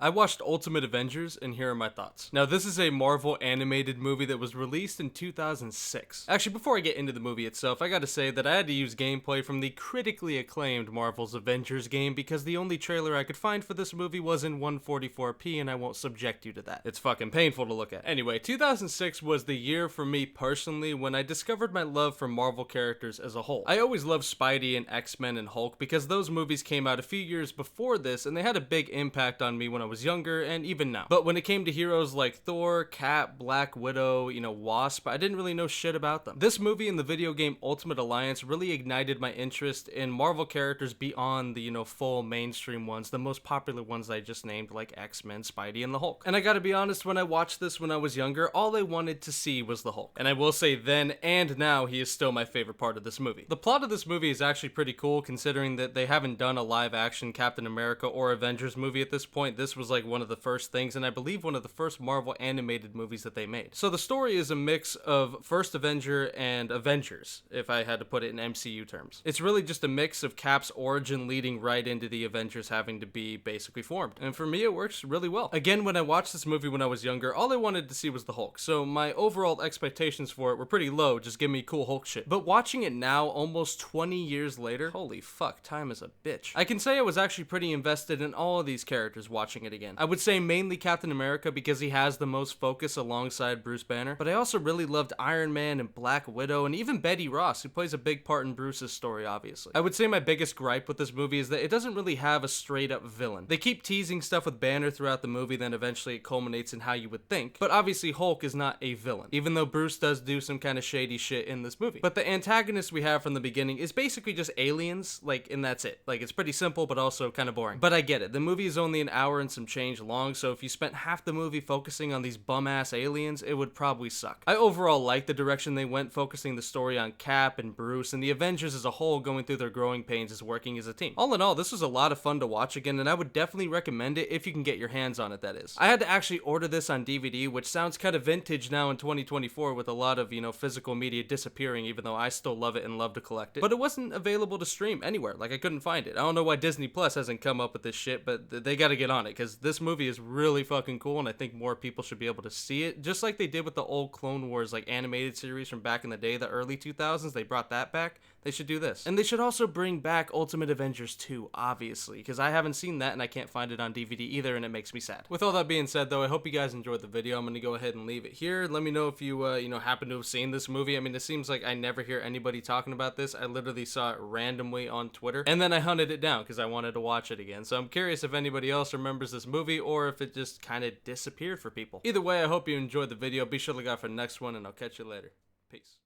I watched Ultimate Avengers, and here are my thoughts. Now, this is a Marvel animated movie that was released in 2006. Actually, before I get into the movie itself, I gotta say that I had to use gameplay from the critically acclaimed Marvel's Avengers game because the only trailer I could find for this movie was in 144p, and I won't subject you to that. It's fucking painful to look at. Anyway, 2006 was the year for me personally when I discovered my love for Marvel characters as a whole. I always loved Spidey and X-Men and Hulk because those movies came out a few years before this, and they had a big impact on me when I was younger and even now. But when it came to heroes like Thor, Cap, Black Widow, Wasp, I didn't really know shit about them. This movie and the video game Ultimate Alliance really ignited my interest in Marvel characters beyond the, full mainstream ones, the most popular ones I just named like X-Men, Spidey, and the Hulk. And I gotta be honest, when I watched this when I was younger, all I wanted to see was the Hulk. And I will say then and now he is still my favorite part of this movie. The plot of this movie is actually pretty cool considering that they haven't done a live action Captain America or Avengers movie at this point. This was like one of the first things, and I believe one of the first Marvel animated movies that they made. So the story is a mix of First Avenger and Avengers, if I had to put it in MCU terms. It's really just a mix of Cap's origin leading right into the Avengers having to be basically formed. And for me, it works really well. Again, when I watched this movie when I was younger, all I wanted to see was the Hulk. So my overall expectations for it were pretty low, just give me cool Hulk shit. But watching it now, almost 20 years later, holy fuck, time is a bitch. I can say I was actually pretty invested in all of these characters watching it again. I would say mainly Captain America because he has the most focus alongside Bruce Banner, but I also really loved Iron Man and Black Widow and even Betty Ross, who plays a big part in Bruce's story, obviously. I would say my biggest gripe with this movie is that it doesn't really have a straight up villain. They keep teasing stuff with Banner throughout the movie, then eventually it culminates in how you would think, but obviously Hulk is not a villain, even though Bruce does do some kind of shady shit in this movie. But the antagonist we have from the beginning is basically just aliens, and that's it. It's pretty simple, but also kind of boring. But I get it. The movie is only an hour and some change long, so if you spent half the movie focusing on these bum-ass aliens, it would probably suck. I overall like the direction they went, focusing the story on Cap and Bruce, and the Avengers as a whole going through their growing pains as working as a team. All in all, this was a lot of fun to watch again, and I would definitely recommend it if you can get your hands on it, that is. I had to actually order this on DVD, which sounds kind of vintage now in 2024 with a lot of, physical media disappearing, even though I still love it and love to collect it. But it wasn't available to stream anywhere. I couldn't find it. I don't know why Disney Plus hasn't come up with this shit, but they gotta get on it, because this movie is really fucking cool, and I think more people should be able to see it, just like they did with the old Clone Wars, animated series from back in the day, the early 2000s. They brought that back. They should do this. And they should also bring back Ultimate Avengers 2, obviously, because I haven't seen that and I can't find it on DVD either, and it makes me sad. With all that being said, though, I hope you guys enjoyed the video. I'm gonna go ahead and leave it here. Let me know if you, happen to have seen this movie. I mean, it seems like I never hear anybody talking about this. I literally saw it randomly on Twitter, and then I hunted it down because I wanted to watch it again. So I'm curious if anybody else remembers this movie or if it just kind of disappeared for people. Either way, I hope you enjoyed the video. Be sure to look out for the next one, and I'll catch you later. Peace.